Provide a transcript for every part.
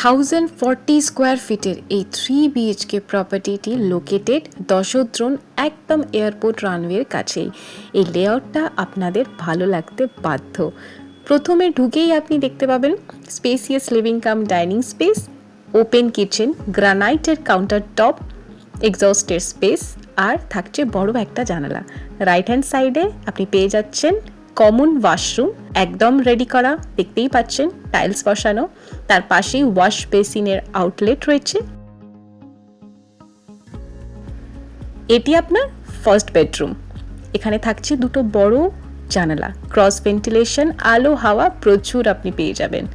1040 square ফিটের এই 3 BHK প্রপার্টিটি located দশদ্রোন একদম এয়ারপোর্ট রানওয়ের কাছেই। এই লেআউটটা আপনাদের ভালো লাগতে বাধ্য। প্রথমে ঢুকেই আপনি দেখতে পাবেন spacious living cum dining space, open kitchen, গ্রানাইটের কাউন্টার টপ, এক্সস্টের স্পেস আর থাকছে বড় একটা জানালা। রাইট হ্যান্ড সাইডে আপনি পেয়ে যাচ্ছেন কমন ওয়াশরুম, একদম রেডি করা, দেখতেই পাচ্ছেন টাইলস বসানো। তার পাশেই ওয়াশ বেসিনের আউটলেট রয়েছে। এটি আপনার ফার্স্ট বেডরুম। এখানে থাকছে দুটো বড় জানালা, ক্রস ভেন্টিলেশন, আলো হাওয়া প্রচুর আপনি পেয়ে যাবেন।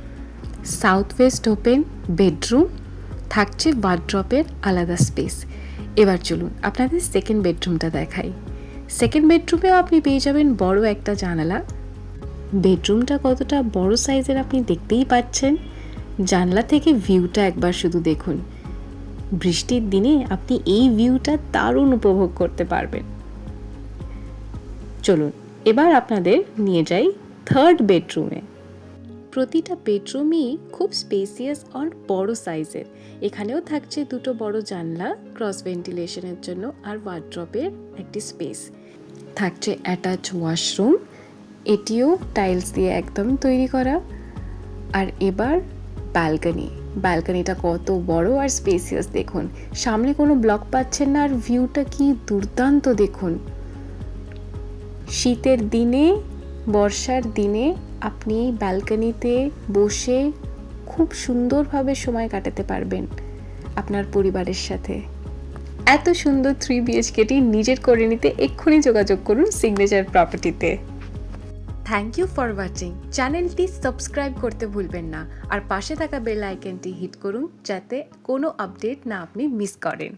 সাউথ ওয়েস্ট ওপেন বেডরুম, থাকছে ওয়ার্ড্রপের আলাদা স্পেস। এবার চলুন আপনাদের সেকেন্ড বেডরুমটা দেখাই। সেকেন্ড বেডরুমেও আপনি পেয়ে যাবেন বড় একটা জানালা। বেডরুমটা কতটা বড় সাইজের আপনি দেখতেই পাচ্ছেন। জানলা থেকে ভিউটা একবার শুধু দেখুন। বৃষ্টির দিনে আপনি এই ভিউটা দারুণ উপভোগ করতে পারবেন। চলুন এবার আপনাদের নিয়ে যাই থার্ড বেডরুমে। প্রতিটা বেডরুমই খুব স্পেসিয়াস আর বড় সাইজের। এখানেও থাকছে দুটো বড় জানলা ক্রস ভেন্টিলেশনের জন্য আর ওয়ার্ড্রপের একটি স্পেস। থাকছে অ্যাটাচ ওয়াশরুম, এটিও টাইলস দিয়ে একদম তৈরি করা। আর এবার ব্যালকনিটা কত বড় আর স্পেসিয়াস দেখুন। সামনে কোনো ব্লক পাচ্ছেন না আর ভিউটা কি দুর্দান্ত দেখুন। শীতের দিনে, বর্ষার দিনে আপনি এই ব্যালকনিতে বসে খুব সুন্দরভাবে সময় কাটাতে পারবেন আপনার পরিবারের সাথে। এত সুন্দর 3 BHKটি নিজের করে নিতে এক্ষুনি যোগাযোগ করুন সিগনেচার প্রপার্টিতে। Thank you for watching. চ্যানেলটি সাবস্ক্রাইব করতে ভুলবেন না আর পাশে থাকা বেল আইকনটি হিট করুন যাতে কোনো আপডেট না আপনি মিস করেন।